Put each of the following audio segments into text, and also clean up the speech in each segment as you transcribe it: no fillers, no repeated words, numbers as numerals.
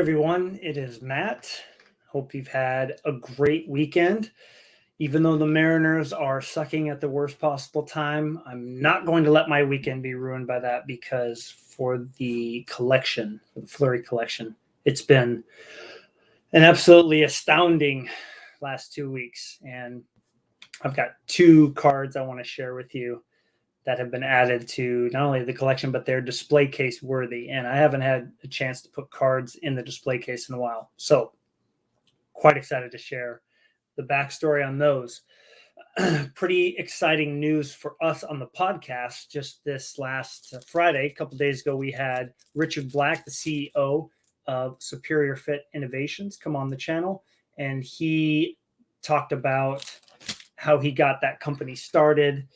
everyone. It is Matt. Hope you've had a great weekend. Even though the Mariners are sucking at the worst possible time, I'm not going to let my weekend be ruined by that because for the collection, the Fleury collection, it's been an absolutely astounding last 2 weeks. And I've got two cards I want to share with you that have been added to not only the collection, but they're display case worthy. And I haven't had a chance to put cards in the display case in a while. So quite excited to share the backstory on those. Pretty exciting news for us on the podcast. Just this last Friday, a couple of days ago, we had Richard Black, the CEO of Superior Fit Innovations, come on the channel. And he talked about how he got that company started,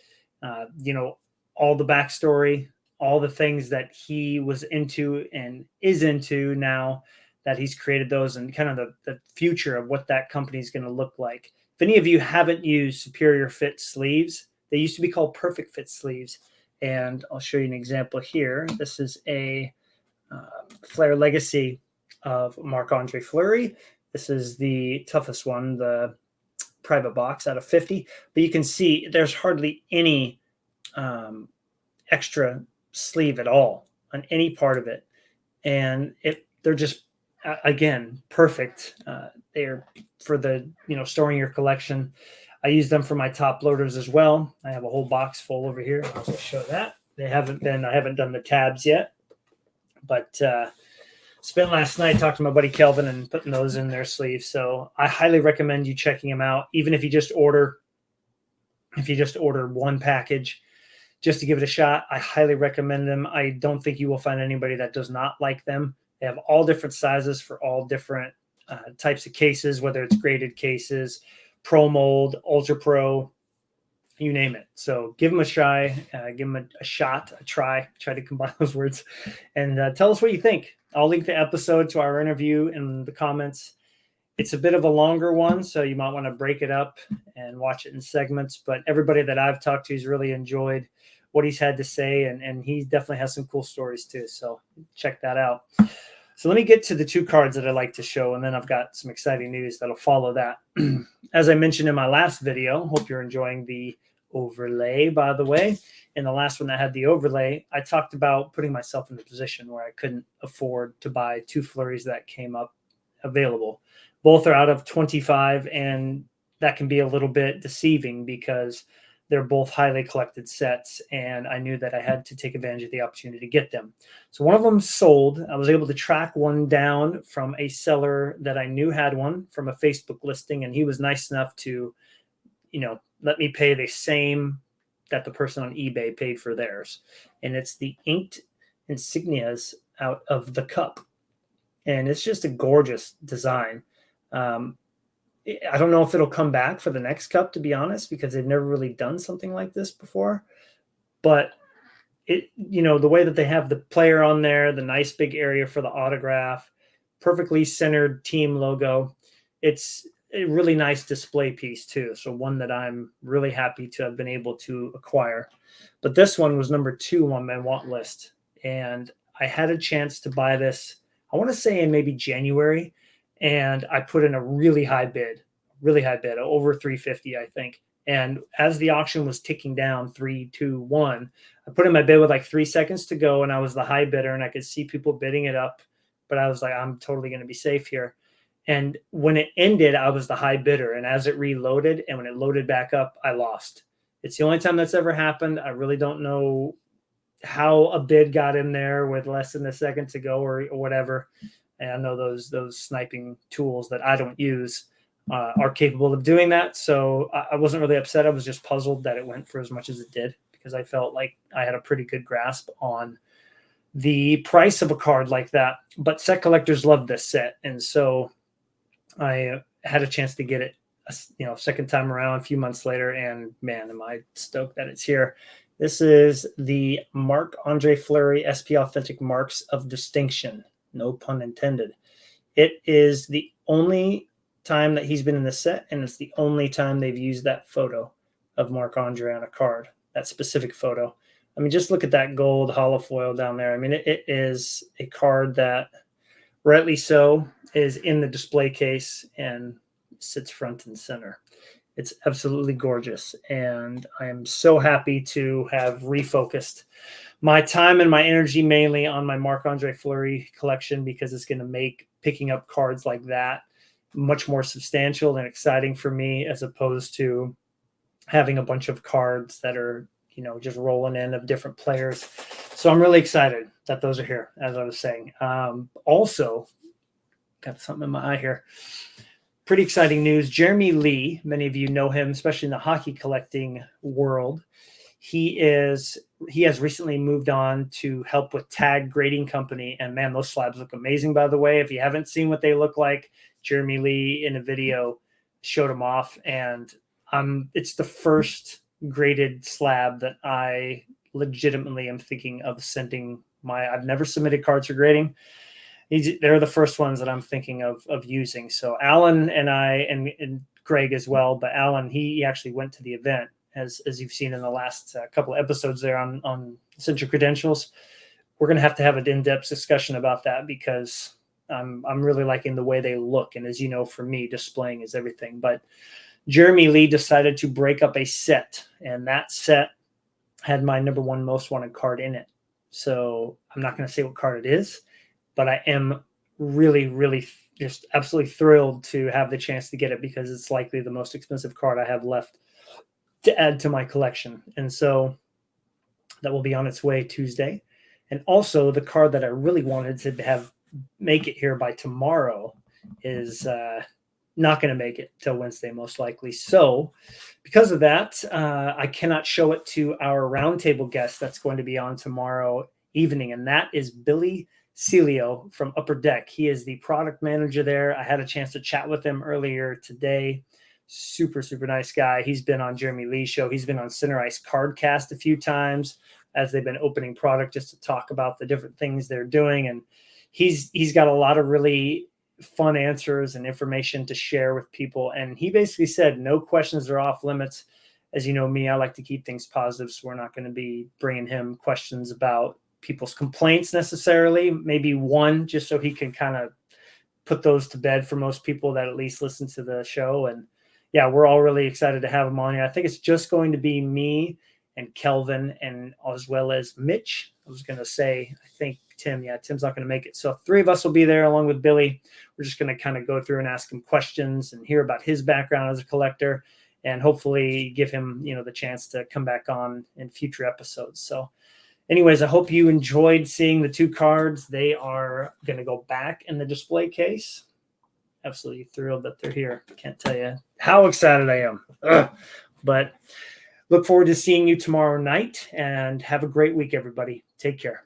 all the backstory, all the things that he was into and is into now that he's created those, and kind of the future of what that company is going to look like. If any of you haven't used Superior Fit sleeves, they used to be called Perfect Fit sleeves. And I'll show you an example here. This is a Flair Legacy of Marc-Andre Fleury. This is the toughest one, the private box out of 50. But you can see there's hardly any extra sleeve at all on any part of it. And they're just, again, perfect. They're for the, storing your collection. I use them for my top loaders as well. I have a whole box full over here. I'll just show that. I haven't done the tabs yet, but spent last night talking to my buddy Kelvin and putting those in their sleeves. So I highly recommend you checking them out. Even if you just order one package, just to give it a shot, I highly recommend them. I don't think you will find anybody that does not like them. They have all different sizes for all different types of cases, whether it's graded cases, pro mold, ultra pro, you name it. So give them a try, give them a shot, a try to combine those words, and tell us what you think. I'll link the episode to our interview in the comments. It's a bit of a longer one, so you might want to break it up and watch it in segments. But everybody that I've talked to has really enjoyed what he's had to say, and he definitely has some cool stories too. So check that out. So let me get to the two cards that I like to show, and then I've got some exciting news that'll follow that. As I mentioned in my last video, hope you're enjoying the overlay, by the way. In the last one that had the overlay, I talked about putting myself in a position where I couldn't afford to buy two Flurries that came up available. Both are out of 25, and that can be a little bit deceiving because they're both highly collected sets, and I knew that I had to take advantage of the opportunity to get them. So one of them sold. I was able to track one down from a seller that I knew had one from a Facebook listing, and he was nice enough to, let me pay the same that the person on eBay paid for theirs. And it's the inked insignias out of the cup. And it's just a gorgeous design. I don't know if it'll come back for the next cup, to be honest, because they've never really done something like this before. But the way that they have the player on there, the nice big area for the autograph, perfectly centered team logo. It's a really nice display piece too. So one that I'm really happy to have been able to acquire. But this one was number 2 on my want list. And I had a chance to buy this, I want to say in maybe January. And I put in a really high bid, over 350, I think. And as the auction was ticking down, 3, 2, 1, I put in my bid with like 3 seconds to go, and I was the high bidder, and I could see people bidding it up. But I was like, I'm totally going to be safe here. And when it ended, I was the high bidder. And as it reloaded and when it loaded back up, I lost. It's the only time that's ever happened. I really don't know how a bid got in there with less than a second to go or whatever. And I know those sniping tools that I don't use are capable of doing that. So I wasn't really upset. I was just puzzled that it went for as much as it did, because I felt like I had a pretty good grasp on the price of a card like that. But set collectors love this set. And so I had a chance to get it, second time around a few months later. And man, am I stoked that it's here. This is the Marc-Andre Fleury SP Authentic Marks of Distinction. No pun intended. It is the only time that he's been in the set, and it's the only time they've used that photo of Marc-Andre on a card, that specific photo. I mean, just look at that gold holofoil down there. I mean, it is a card that rightly so, is in the display case and sits front and center. It's absolutely gorgeous. And I am so happy to have refocused my time and my energy mainly on my Marc-Andre Fleury collection, because it's going to make picking up cards like that much more substantial and exciting for me, as opposed to having a bunch of cards that are, just rolling in of different players. So I'm really excited that those are here, as I was saying. Also, got something in my eye here. Pretty exciting news. Jeremy Lee, many of you know him, especially in the hockey collecting world. He has recently moved on to help with Tag Grading Company. And man, those slabs look amazing, by the way. If you haven't seen what they look like, Jeremy Lee in a video showed them off. And it's the first graded slab that I legitimately am thinking of sending I've never submitted cards for grading. They're the first ones that I'm thinking of using. So Alan and I, and Greg as well, but Alan, he actually went to the event, as you've seen in the last couple of episodes there on Essential Credentials. We're going to have an in-depth discussion about that, because I'm really liking the way they look. And as you know, for me, displaying is everything. But Jeremy Lee decided to break up a set, and that set had my number one most wanted card in it. So I'm not going to say what card it is, but I am really, really just absolutely thrilled to have the chance to get it, because it's likely the most expensive card I have left to add to my collection. And so that will be on its way Tuesday. And also the card that I really wanted to have make it here by tomorrow is not going to make it till Wednesday, most likely. So because of that, I cannot show it to our roundtable guest that's going to be on tomorrow evening. And that is Billy Celio from Upper Deck. He is the product manager there. I had a chance to chat with him earlier today. Super, super nice guy. He's been on Jeremy Lee's show. He's been on Center Ice Cardcast a few times as they've been opening product, just to talk about the different things they're doing. And he's got a lot of really fun answers and information to share with people. And he basically said no questions are off limits. As you know me, I like to keep things positive, so we're not going to be bringing him questions about people's complaints necessarily. Maybe one, just so he can kind of put those to bed for most people that at least listen to the show. And yeah, we're all really excited to have him on here. I think it's just going to be me and Kelvin, and as well as Mitch. I was going to say, I think Tim. Yeah, Tim's not going to make it. So 3 of us will be there along with Billy. We're just going to kind of go through and ask him questions and hear about his background as a collector, and hopefully give him, the chance to come back on in future episodes. So anyways, I hope you enjoyed seeing the 2 cards. They are going to go back in the display case. Absolutely thrilled that they're here. Can't tell you how excited I am. But look forward to seeing you tomorrow night, and have a great week, everybody. Take care.